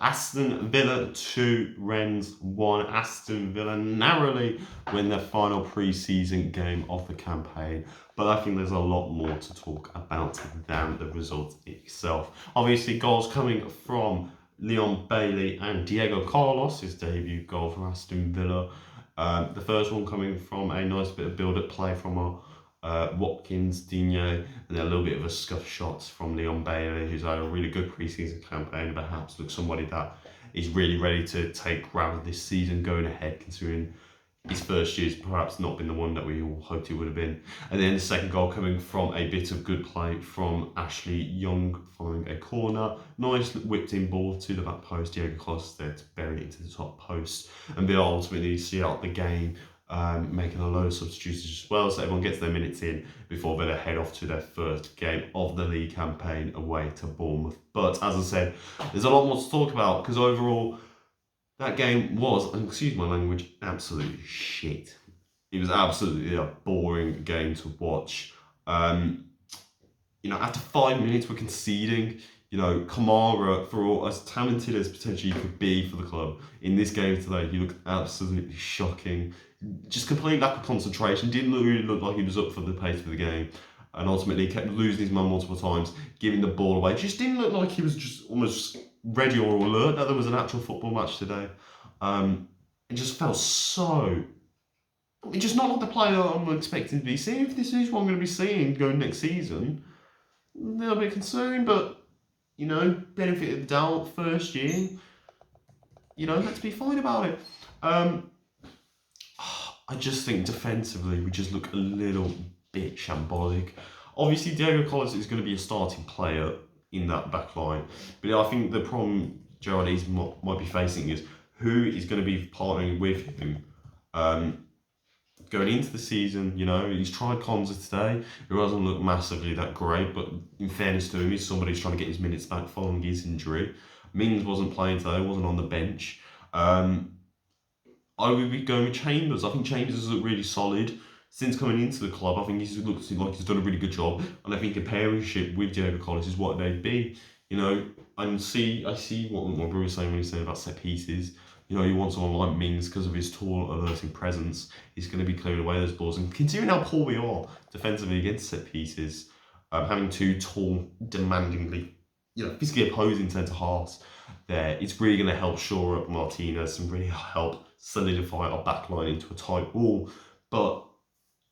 Aston Villa 2, Rennes 1. Aston Villa narrowly win their final pre-season game of the campaign. But I think there's a lot more to talk about than the result itself. Obviously, goals coming from Leon Bailey and Diego Carlos, his debut goal for Aston Villa. The first one coming from a nice bit of build-up play from Watkins, Digne, and then a little bit of a scuff shot from Leon Bailey, who's had a really good pre-season campaign, and perhaps looks somebody that is really ready to take ground this season going ahead, considering his first year's perhaps not been the one that we all hoped it would have been. And then the second goal coming from a bit of good play from Ashley Young following a corner. Nice whipped in ball to the back post. Diego Costa there to bury it into the top post. And Villa ultimately see out the game, making a load of substitutions as well, so everyone gets their minutes in before Villa head off to their first game of the league campaign away to Bournemouth. But as I said, there's a lot more to talk about, because overall that game was, and excuse my language, absolutely shit. It was absolutely a boring game to watch. After 5 minutes we're conceding. Kamara, for all as talented as potentially he could be for the club, in this game today, he looked absolutely shocking. Just complete lack of concentration. Didn't really look like he was up for the pace of the game. And ultimately kept losing his man multiple times, giving the ball away. Just didn't look like he was just almost ready or alert that there was an actual football match today. It just felt so... It's just not like the player I'm expecting to be seeing. If this is what I'm going to be seeing going next season, a little bit concerned, but, benefit of the doubt, first year, let's be fine about it. I just think defensively we just look a little bit shambolic. Obviously, Diego Carlos is going to be a starting player in that back line, but I think the problem Gerrard might be facing is who is going to be partnering with him going into the season. He's tried Konza today, who doesn't look massively that great, but in fairness to him, he's somebody who's trying to get his minutes back following his injury. Mings wasn't playing today, wasn't on the bench. I would be going with Chambers. I think Chambers has looked really solid since coming into the club. I think he's looked like he's done a really good job, and I think a pairingship with Diego Carlos is what they'd be. I see what Bruce was saying when he's saying about set pieces. You want someone like Mings because of his tall, alerting presence. He's going to be clearing away those balls, and considering how poor we are defensively against set pieces, having two tall, demandingly, physically opposing centre halves there, it's really going to help shore up Martinez and really help solidify our backline into a tight wall. But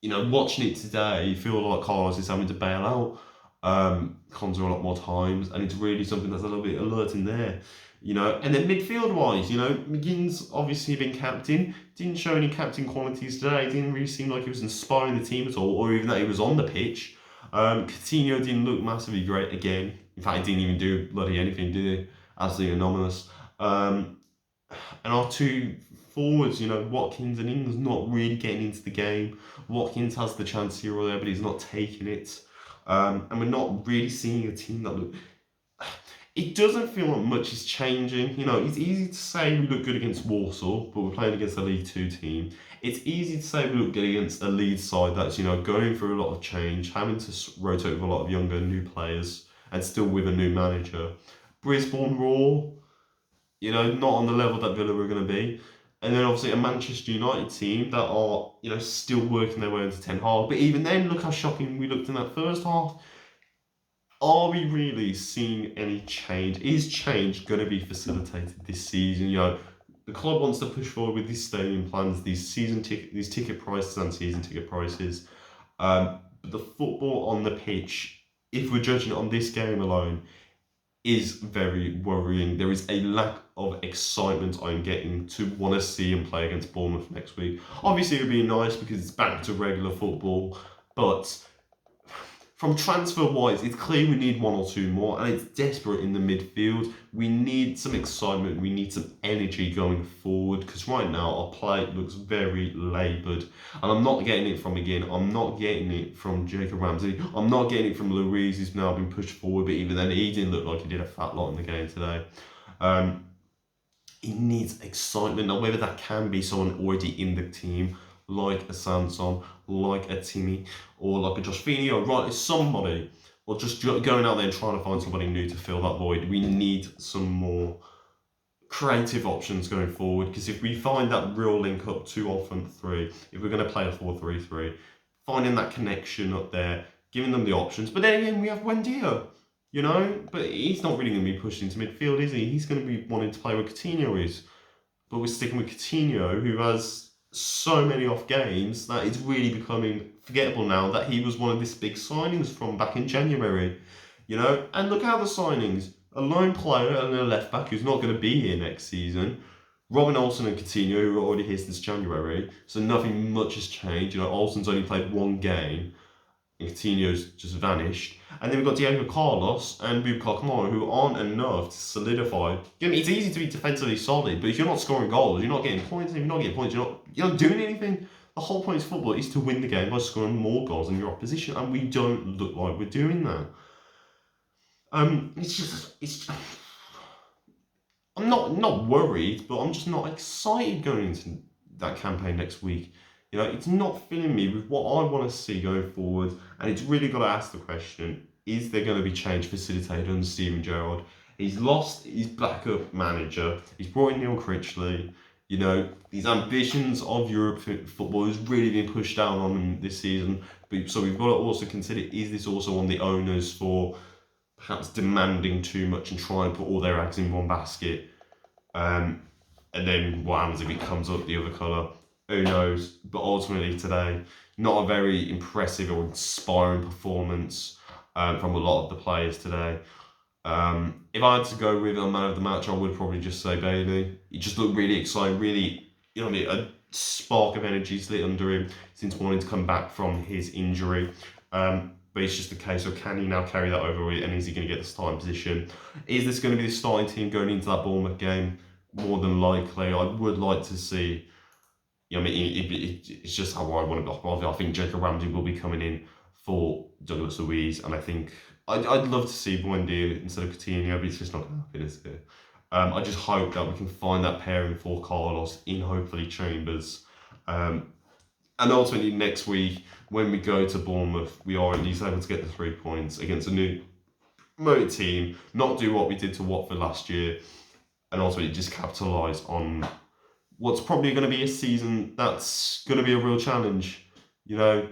watching it today, you feel like Carlos is having to bail out Konza a lot more times, and it's really something that's a little bit alerting there. And then midfield-wise, McGinn's obviously been captain, didn't show any captain qualities today, didn't really seem like he was inspiring the team at all, or even that he was on the pitch. Coutinho didn't look massively great again. In fact, he didn't even do bloody anything, did he? Absolutely anomalous. And our two forwards, Watkins and Ings, not really getting into the game. Watkins has the chance here or there, but he's not taking it. And we're not really seeing a team that look... It doesn't feel like much is changing. It's easy to say we look good against Warsaw, but we're playing against a League 2 team. It's easy to say we look good against a lead side that's, going through a lot of change, having to rotate with a lot of younger, new players, and still with a new manager. Brisbane Raw, not on the level that Villa were going to be. And then obviously a Manchester United team that are, still working their way into Ten Hag. But even then, look how shocking we looked in that first half. Are we really seeing any change? Is change going to be facilitated this season? The club wants to push forward with these stadium plans, these ticket prices and season ticket prices. But the football on the pitch, if we're judging it on this game alone, is very worrying. There is a lack of excitement I'm getting to want to see him play against Bournemouth next week. Obviously, it would be nice because it's back to regular football, but from transfer-wise, it's clear we need one or two more, and it's desperate in the midfield. We need some excitement, we need some energy going forward, because right now our play looks very laboured. And I'm not getting it from McGinn, I'm not getting it from Jacob Ramsey, I'm not getting it from Louise, who's now been pushed forward, but even then he didn't look like he did a fat lot in the game today. He needs excitement. Now, whether that can be someone already in the team, like a Sanson, like a Timmy, or like a Josh Feeney, or right, somebody, or just going out there and trying to find somebody new to fill that void. We need some more creative options going forward, because if we find that real link up to our front three, if we're going to play a 4-3-3, finding that connection up there, giving them the options. But then again, we have Buendia, but he's not really going to be pushed into midfield, is he? He's going to be wanting to play where Coutinho is. But we're sticking with Coutinho, who has so many off games that it's really becoming forgettable now that he was one of these big signings from back in January. And look how the signings, a lone player and a left back who's not going to be here next season. Robin Olsen and Coutinho, who are already here since January, so nothing much has changed. Olsen's only played one game, and Coutinho's just vanished. And then we've got Diego Carlos and Bubakar Kamara, who aren't enough to solidify. It's easy to be defensively solid, but if you're not scoring goals, you're not getting points. And if you're not getting points, you're not doing anything. The whole point of football is to win the game by scoring more goals than your opposition, and we don't look like we're doing that. It's I'm not worried, but I'm just not excited going into that campaign next week. It's not filling me with what I want to see going forward, and it's really got to ask the question: is there going to be change facilitated under Steven Gerrard? He's lost his backup manager. He's brought in Neil Critchley. These ambitions of European football has really been pushed down on him this season. So we've got to also consider: is this also on the owners for perhaps demanding too much and try and put all their eggs in one basket? And then what happens if it comes up the other colour? Who knows? But ultimately today, not a very impressive or inspiring performance from a lot of the players today. If I had to go with a man of the match, I would probably just say Bailey. He just looked really excited, really, a spark of energy is lit under him since wanting to come back from his injury. But it's just a case of, can he now carry that over, and is he going to get the starting position? Is this going to be the starting team going into that Bournemouth game? More than likely. I would like to see, it's just how I want to go. I think Jacob Ramsey will be coming in for Douglas Luiz, and I think I'd love to see Buendia instead of Coutinho, but it's just not going to happen, is it? I just hope that we can find that pairing for Carlos in, hopefully, Chambers. And ultimately next week, when we go to Bournemouth, we are at least able to get the 3 points against a new promoted team, not do what we did to Watford last year, and ultimately just capitalise on what's probably going to be a season that's going to be a real challenge. I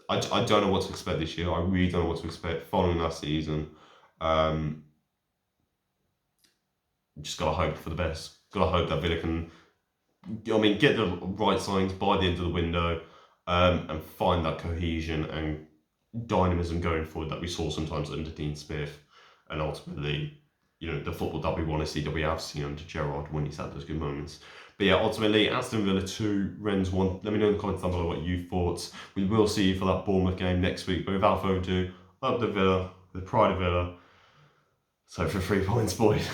don't know what to expect this year. I really don't know what to expect following last season. Just got to hope for the best. Got to hope that Villa can get the right signings by the end of the window, and find that cohesion and dynamism going forward that we saw sometimes under Dean Smith, and ultimately, the football that we want to see, that we have seen under Gerrard when he's had those good moments. But yeah, ultimately, Aston Villa 2, Rennes 1. Let me know in the comments down below what you thought. We will see you for that Bournemouth game next week, but without further ado, up the Villa, the pride of Villa. So for 3 points, boys.